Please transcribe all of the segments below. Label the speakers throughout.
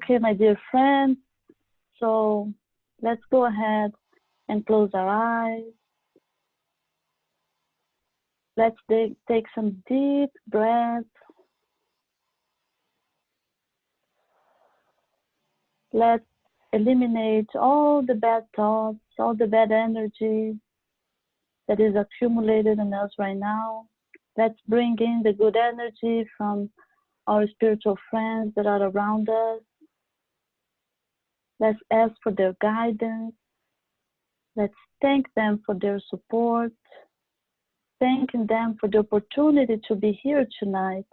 Speaker 1: Okay, my dear friends, so let's go ahead and close our eyes. Let's take some deep breaths. Let's eliminate all the bad thoughts, all the bad energy that is accumulated in us right now. Let's bring in the good energy from our spiritual friends that are around us. Let's ask for their guidance. Let's thank them for their support. Thanking them for the opportunity to be here tonight,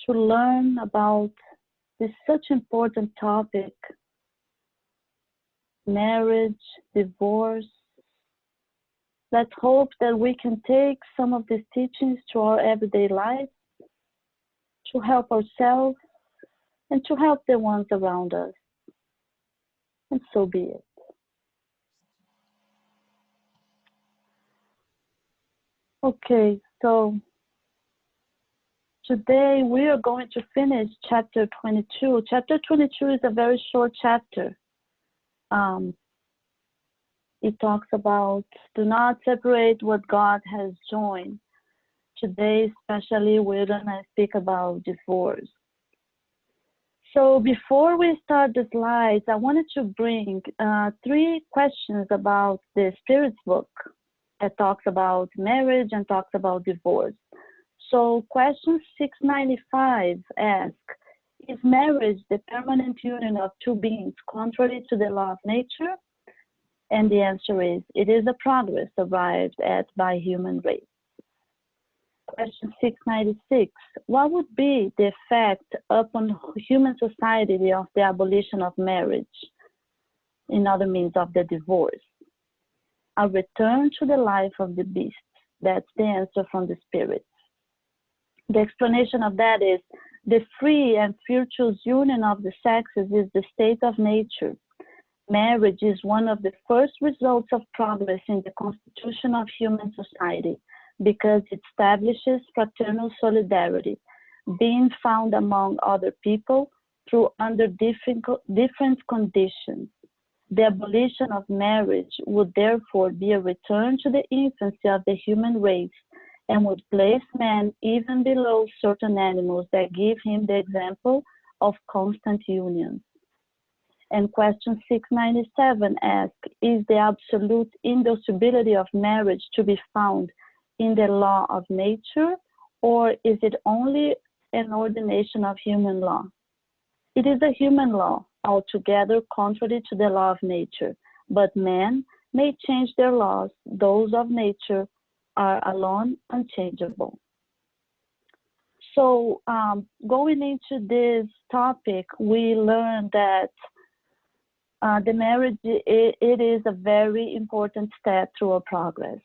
Speaker 1: to learn about this such important topic, marriage, divorce. Let's hope that we can take some of these teachings to our everyday life, to help ourselves and to help the ones around us. And so be it. Okay, so today we are going to finish chapter 22. Chapter 22 is a very short chapter. It talks about do not separate what God has joined. Today, especially, we're going to speak about divorce. So before we start the slides, I wanted to bring 3 questions about the Spirit's book that talks about marriage and talks about divorce. So question 695 asks, is marriage the permanent union of 2 beings contrary to the law of nature? And the answer is, it is a progress arrived at by human race. Question 696, what would be the effect upon human society of the abolition of marriage? In other means of the divorce. A return to the life of the beast. That's the answer from the Spirit. The explanation of that is, the free and virtuous union of the sexes is the state of nature. Marriage is one of the first results of progress in the constitution of human society, because it establishes fraternal solidarity, being found among other people under different conditions. The abolition of marriage would therefore be a return to the infancy of the human race and would place man even below certain animals that give him the example of constant union. And question 697 asks, is the absolute indissolubility of marriage to be found in the law of nature, or is it only an ordination of human law? It is a human law, altogether contrary to the law of nature, but men may change their laws. Those of nature are alone unchangeable. So going into this topic, we learned that the marriage, it is a very important step through our progress.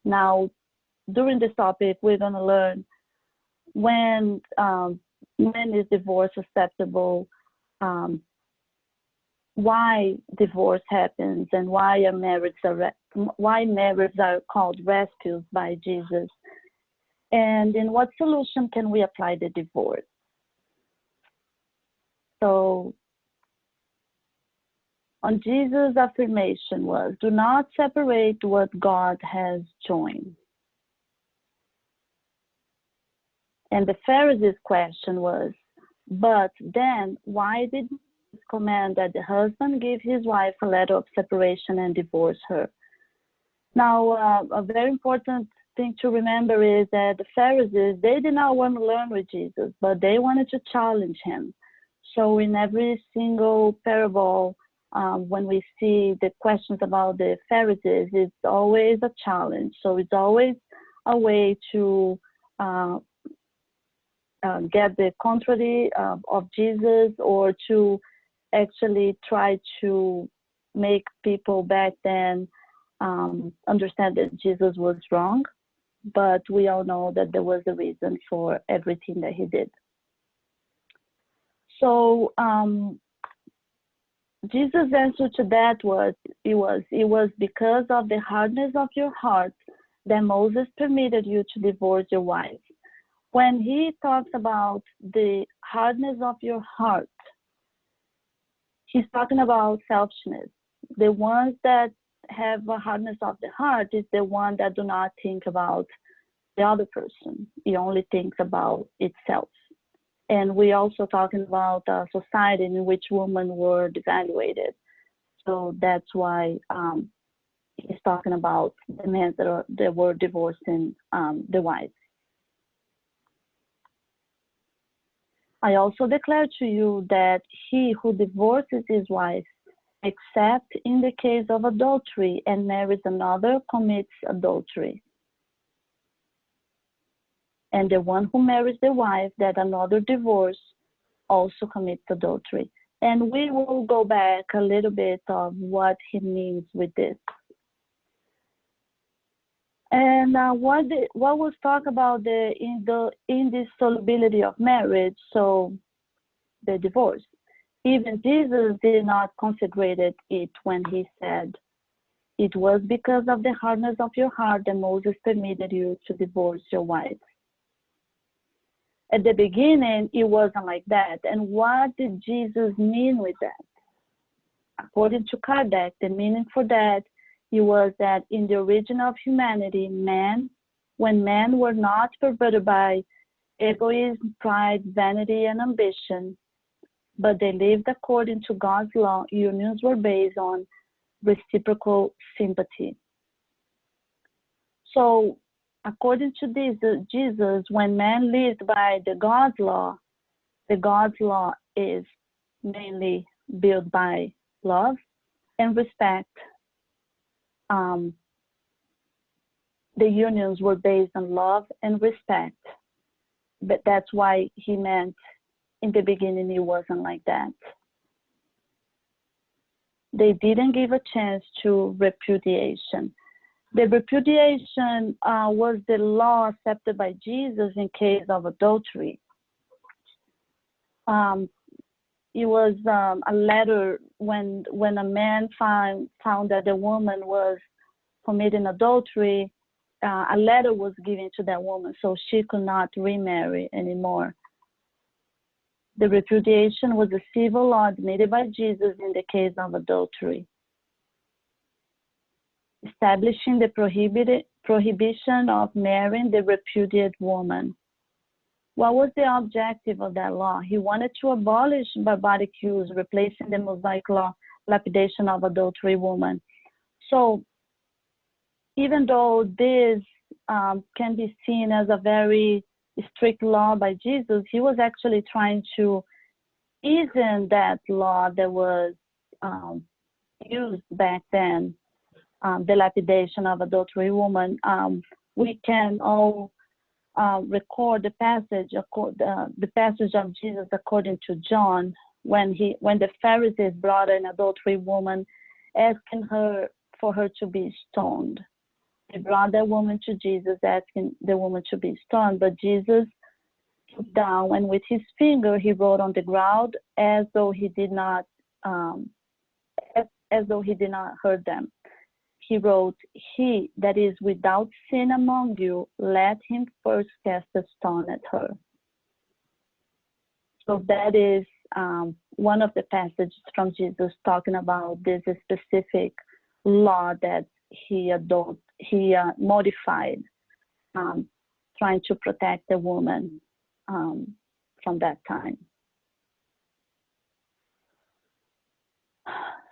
Speaker 1: Now, during this topic, we're going to learn when is divorce acceptable, why divorce happens, and why marriages are called rescues by Jesus, and in what solution can we apply the divorce. So, on Jesus' affirmation was, do not separate what God has joined. And the Pharisees' question was, but then why did Jesus command that the husband give his wife a letter of separation and divorce her? Now, a very important thing to remember is that the Pharisees, they did not want to learn with Jesus, but they wanted to challenge him. So in every single parable, when we see the questions about the Pharisees, it's always a challenge. So it's always a way to get the contrary of Jesus, or to actually try to make people back then understand that Jesus was wrong. But we all know that there was a reason for everything that he did. So Jesus' answer to that was, it was because of the hardness of your heart that Moses permitted you to divorce your wife. when he talks about the hardness of your heart, he's talking about selfishness. The ones that have a hardness of the heart is the one that do not think about the other person. It only thinks about itself. And we're also talking about a society in which women were devaluated. So that's why he's talking about the men that were divorcing the wives. I also declare to you that he who divorces his wife, except in the case of adultery, and marries another, commits adultery. And the one who marries the wife that another divorced also commits adultery. And we will go back a little bit of what he means with this. And what was talked about the indissolubility of marriage, so the divorce. Even Jesus did not consecrate it when he said, "It was because of the hardness of your heart that Moses permitted you to divorce your wife." At the beginning, it wasn't like that. And what did Jesus mean with that? According to Kardec, the meaning for that, it was that in the origin of humanity, when men were not perverted by egoism, pride, vanity, and ambition, but they lived according to God's law, unions were based on reciprocal sympathy. So, according to this, Jesus, when man lived by the God's law is mainly built by love and respect. The unions were based on love and respect. But that's why he meant in the beginning it wasn't like that. They didn't give a chance to repudiation. The repudiation was the law accepted by Jesus in case of adultery. It was a letter when a man found that the woman was committing adultery. A letter was given to that woman so she could not remarry anymore. The repudiation was a civil law admitted by Jesus in the case of adultery, establishing the prohibition of marrying the repudiated woman. What was the objective of that law? He wanted to abolish barbaric use, replacing the Mosaic law lapidation of adultery woman. So even though this can be seen as a very strict law by Jesus, he was actually trying to ease in that law that was used back then, the lapidation of adultery woman. We can all record the passage of Jesus according to John, when the Pharisees brought an adultery woman, asking her for her to be stoned. They brought that woman to Jesus, asking the woman to be stoned, but Jesus took down and with his finger he wrote on the ground as though he did not hurt them. He wrote, "He that is without sin among you, let him first cast a stone at her." So that is one of the passages from Jesus talking about this specific law that he modified, trying to protect the woman from that time.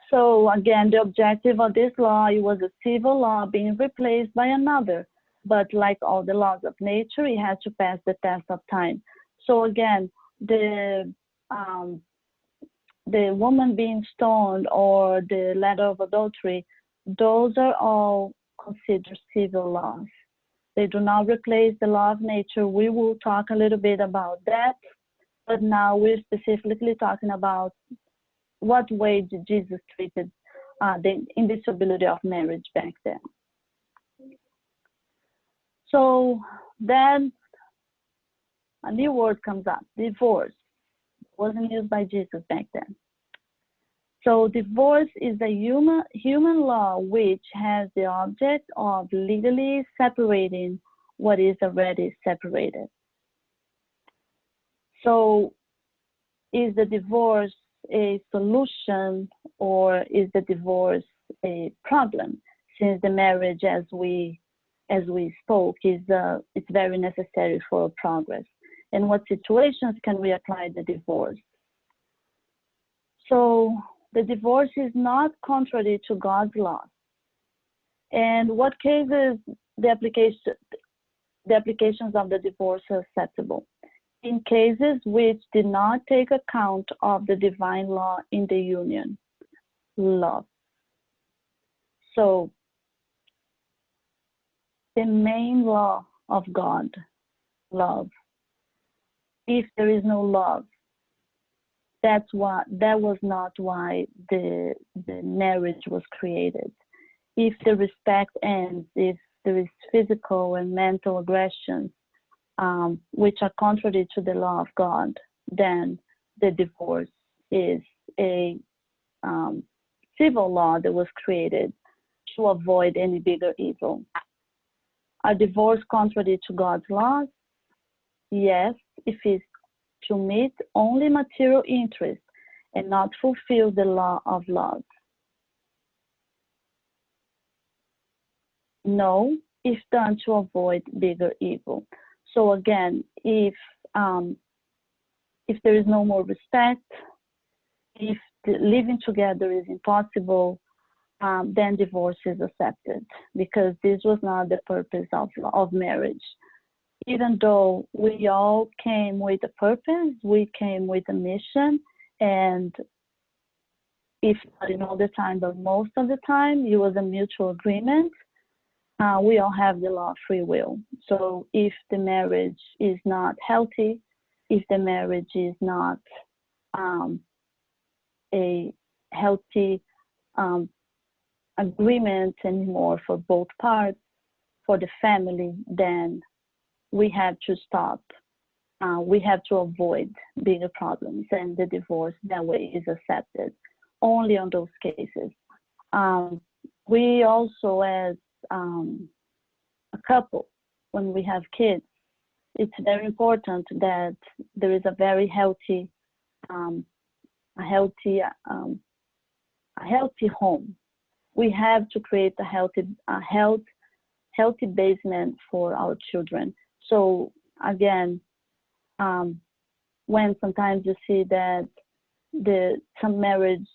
Speaker 1: So again, the objective of this law, it was a civil law being replaced by another. But like all the laws of nature, it has to pass the test of time. So again, the woman being stoned or the letter of adultery, those are all considered civil laws. They do not replace the law of nature. We will talk a little bit about that, but now we're specifically talking about what way did Jesus treated the indissolubility of marriage back then. So then a new word comes up, divorce. It wasn't used by Jesus back then. So divorce is a human law which has the object of legally separating what is already separated. So is the divorce a solution, or is the divorce a problem? Since the marriage, as we spoke, is it's very necessary for progress. In what situations can we apply the divorce? So the divorce is not contrary to God's law. And what cases the applications of the divorce are acceptable? In cases which did not take account of the divine law in the union, love. So the main law of God, love. If there is no love, that was not why the marriage was created. If the respect ends, if there is physical and mental aggression, which are contrary to the law of God, then the divorce is a civil law that was created to avoid any bigger evil. Are divorce contrary to God's laws? Yes, if it's to meet only material interests and not fulfill the law of love. No, if done to avoid bigger evil. So again, if there is no more respect, if living together is impossible, then divorce is accepted, because this was not the purpose of marriage. Even though we all came with a purpose, we came with a mission, and if not in all the time, but most of the time, it was a mutual agreement. We all have the law of free will. So if the marriage is not healthy, if the marriage is not a healthy agreement anymore for both parts, for the family, then we have to stop. We have to avoid bigger problems, and the divorce that way is accepted only on those cases. We also, as a couple, when we have kids, it's very important that there is a very healthy home. We have to create a healthy basement for our children. So again, when sometimes you see that some marriage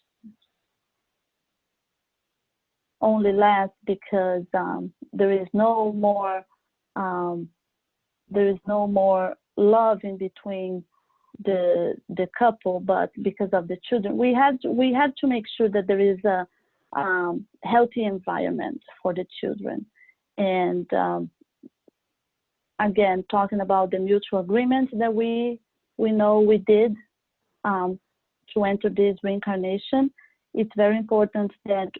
Speaker 1: only lasts because there is no more love in between the couple, but because of the children, we have to make sure that there is a healthy environment for the children. And again, talking about the mutual agreement that we know we did to enter this reincarnation, it's very important that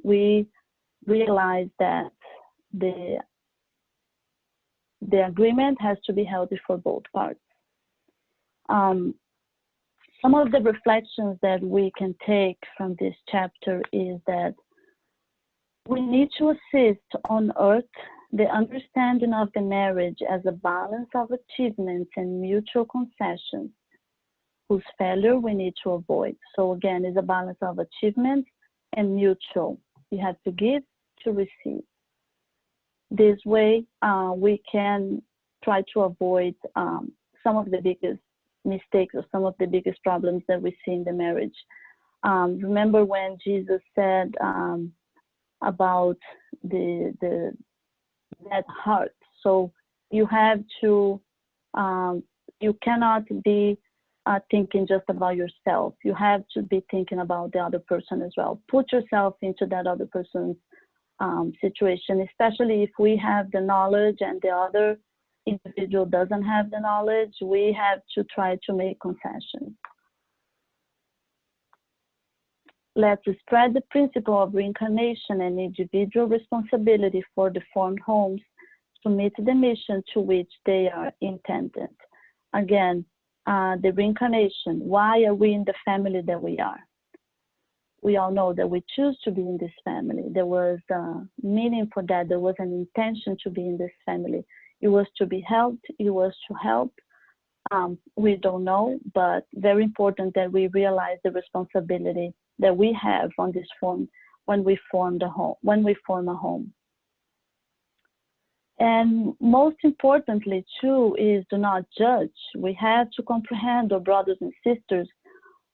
Speaker 1: we realize that the agreement has to be healthy for both parts. Some of the reflections that we can take from this chapter is that we need to assist on earth the understanding of the marriage as a balance of achievements and mutual concessions, whose failure we need to avoid. So again, it's a balance of achievements and mutual. You have to give to receive. This way, we can try to avoid some of the biggest mistakes or some of the biggest problems that we see in the marriage. Remember when Jesus said about that heart. So you have to, you cannot be thinking just about yourself. You have to be thinking about the other person as well. Put yourself into that other person's situation, especially if we have the knowledge and the other individual doesn't have the knowledge. We have to try to make concessions. Let's spread the principle of reincarnation and individual responsibility for the formed homes to meet the mission to which they are intended. Again, the reincarnation. Why are we in the family that we are? We all know that we choose to be in this family. There was a meaning for that. There was an intention to be in this family. It was to be helped. It was to help We don't know, but very important that we realize the responsibility that we have on this form when we form a home. And most importantly, too, is do not judge. We have to comprehend our brothers and sisters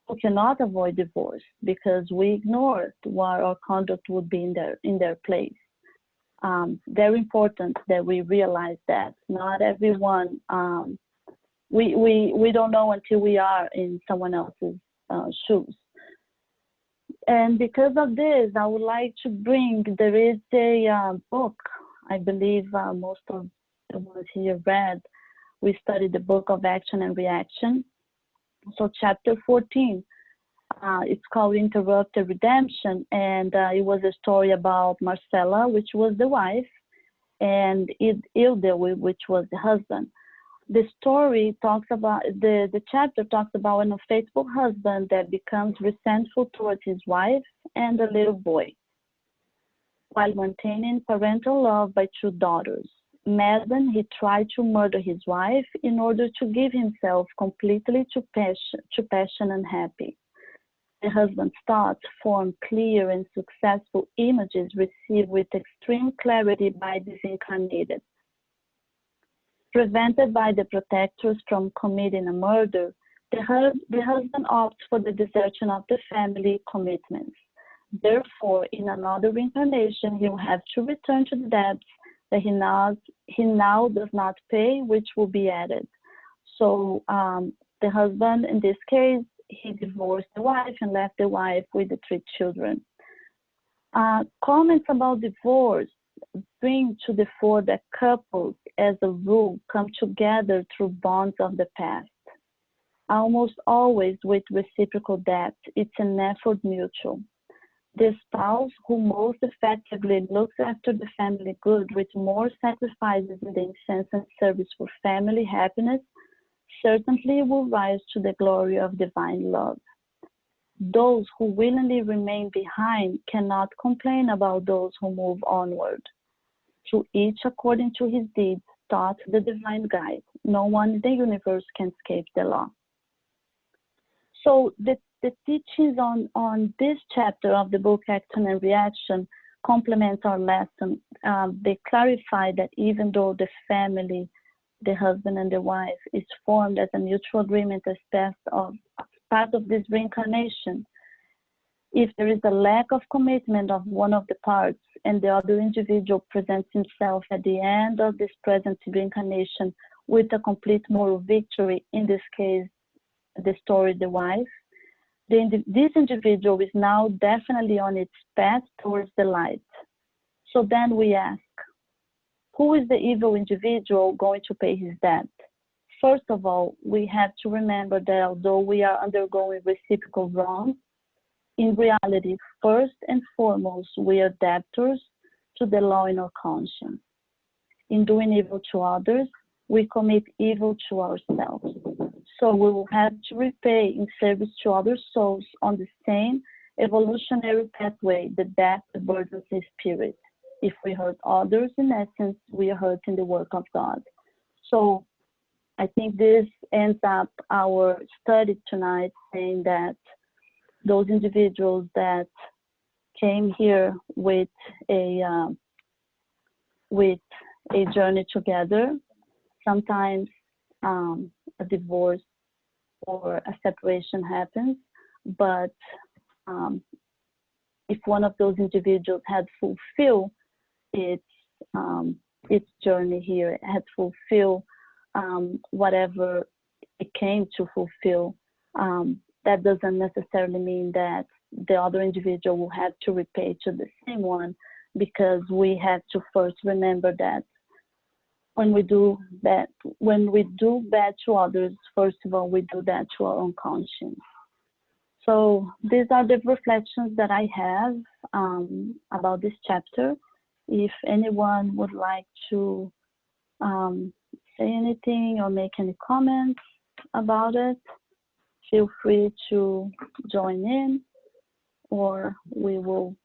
Speaker 1: who cannot avoid divorce because we ignored what our conduct would be in their place. Very important that we realize that not everyone, we don't know until we are in someone else's shoes. And because of this, I would like to bring, there is a book, I believe most of the ones here read, we studied the book of Action and Reaction. So chapter 14, it's called Interrupted Redemption, and it was a story about Marcella, which was the wife, and Ilde, which was the husband. The story talks about, the chapter talks about an unfaithful husband that becomes resentful towards his wife and a little boy, while maintaining parental love by two daughters. Maddened, he tried to murder his wife in order to give himself completely to passion and happy. The husband's thoughts form clear and successful images received with extreme clarity by disincarnated. Prevented by the protectors from committing a murder, the husband opts for the desertion of the family commitments. Therefore, in another reincarnation, he will have to return to the debts that he now does not pay, which will be added. So the husband, in this case, he divorced the wife and left the wife with the 3 children. Comments about divorce bring to the fore that couples, as a rule, come together through bonds of the past. Almost always with reciprocal debt, it's an effort mutual. The spouse who most effectively looks after the family good with more sacrifices in the incessant service for family happiness certainly will rise to the glory of divine love. Those who willingly remain behind cannot complain about those who move onward. To each according to his deeds, taught the divine guide. No one in the universe can escape the law. So the teachings on this chapter of the book Action and Reaction complement our lesson. They clarify that even though the family, the husband and the wife, is formed as a mutual agreement as part of this reincarnation, if there is a lack of commitment of one of the parts and the other individual presents himself at the end of this present reincarnation with a complete moral victory, in this case, the story, the wife, this individual is now definitely on its path towards the light. So then we ask, who is the evil individual going to pay his debt? First of all, we have to remember that although we are undergoing reciprocal wrong, in reality, first and foremost, we are debtors to the law in our conscience. In doing evil to others, we commit evil to ourselves. So we will have to repay in service to other souls on the same evolutionary pathway the debt burdens the spirit. If we hurt others, in essence, we are hurting the work of God. So I think this ends up our study tonight, saying that those individuals that came here with a journey together, sometimes a divorce or a separation happens, but if one of those individuals had fulfilled its journey here, had fulfilled whatever it came to fulfill, that doesn't necessarily mean that the other individual will have to repay to the same one, because we have to first remember that when we do bad to others, first of all, we do that to our own conscience. So these are the reflections that I have about this chapter. If anyone would like to say anything or make any comments about it, feel free to join in, or we will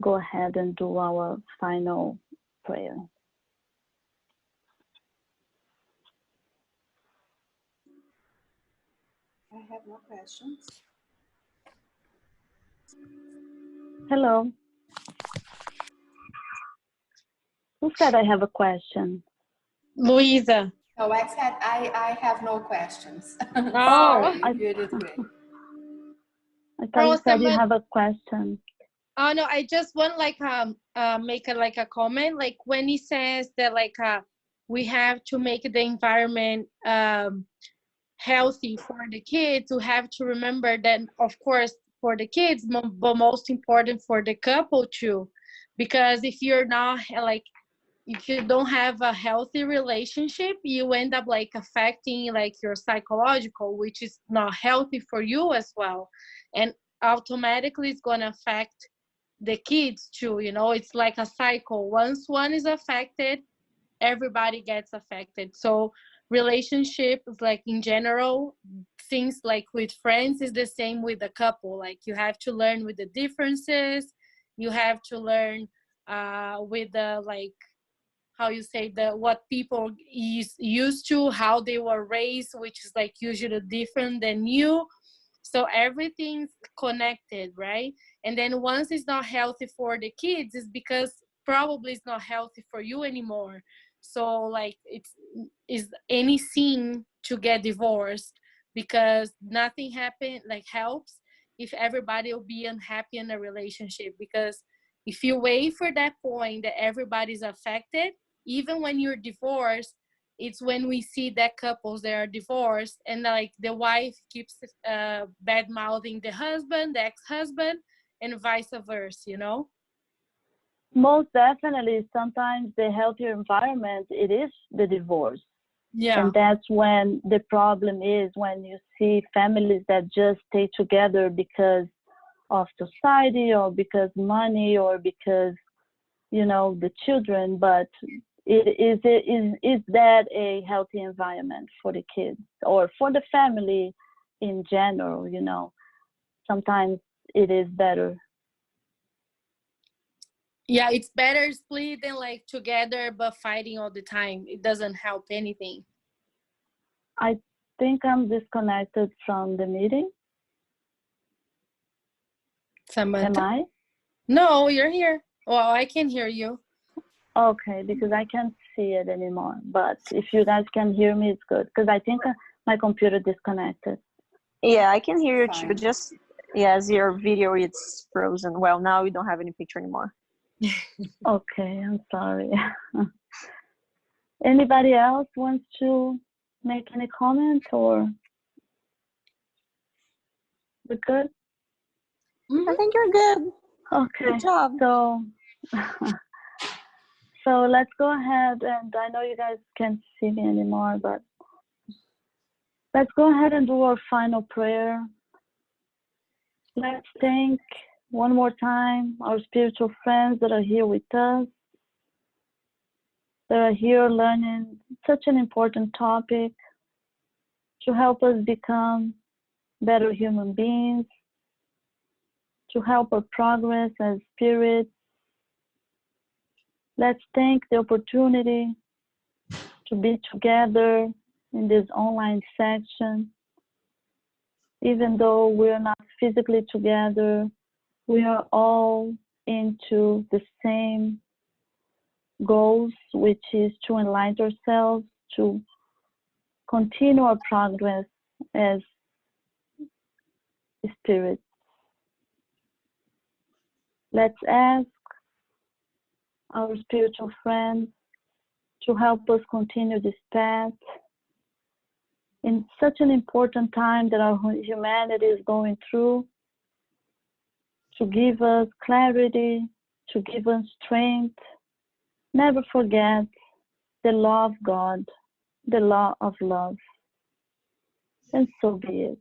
Speaker 1: go ahead and do our final prayer.
Speaker 2: I have no questions.
Speaker 1: Hello. Who said I have a question?
Speaker 3: Luisa.
Speaker 2: Oh, I said I have no questions.
Speaker 3: Oh,
Speaker 2: Sorry, you did great.
Speaker 1: I thought you said you
Speaker 3: Samantha.
Speaker 1: have a question.
Speaker 3: Oh no, I just want make a comment, like when he says that we have to make the environment healthy for the kids. We have to remember that, of course, for the kids, but most important for the couple too, because if you're not if you don't have a healthy relationship, you end up affecting your psychological, which is not healthy for you as well, and automatically it's going to affect the kids too. It's like a cycle. Once one is affected, everybody gets affected. So relationships, in general, things like with friends is the same with the couple. You have to learn with the differences. You have to learn with the how you say what people is used to, how they were raised, which is usually different than you. So everything's connected, right? And then once it's not healthy for the kids, it's because probably it's not healthy for you anymore. So it's any sin to get divorced, because nothing helps if everybody will be unhappy in a relationship. Because if you wait for that point that everybody's affected, even when you're divorced, it's when we see that couples that are divorced and the wife keeps bad mouthing the husband, the ex-husband, and vice versa.
Speaker 1: Most definitely, sometimes the healthier environment, it is the divorce.
Speaker 3: Yeah.
Speaker 1: And that's when the problem is, when you see families that just stay together because of society or because money or because, the children, but is that a healthy environment for the kids or for the family in general? Sometimes it is better.
Speaker 3: Yeah, it's better split than together but fighting all the time. It doesn't help anything.
Speaker 1: I think I'm disconnected from the meeting.
Speaker 3: Samantha?
Speaker 1: Am I?
Speaker 3: No, you're here. Well, I can hear you.
Speaker 1: Okay, because I can't see it anymore. But if you guys can hear me, it's good. Because I think my computer disconnected.
Speaker 4: Yeah, I can hear you
Speaker 2: Fine.
Speaker 4: too. Just, yes, your video is frozen. Well, now you don't have any picture anymore.
Speaker 1: Okay, I'm sorry. Anybody else wants to make any comment, or we're good?
Speaker 4: I think you're good.
Speaker 1: Okay.
Speaker 4: Good job.
Speaker 1: So let's go ahead, and I know you guys can't see me anymore, but let's go ahead and do our final prayer. Let's thank one more time our spiritual friends that are here with us, that are here learning such an important topic to help us become better human beings, to help our progress as spirits. Let's thank the opportunity to be together in this online section. Even though we're not physically together, we are all into the same goals, which is to enlighten ourselves, to continue our progress as spirits. Let's ask our spiritual friends to help us continue this path in such an important time that our humanity is going through, to give us clarity, to give us strength. Never forget the law of God, the law of love. And so be it.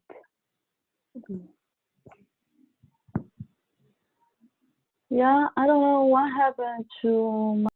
Speaker 1: Yeah, I don't know what happened to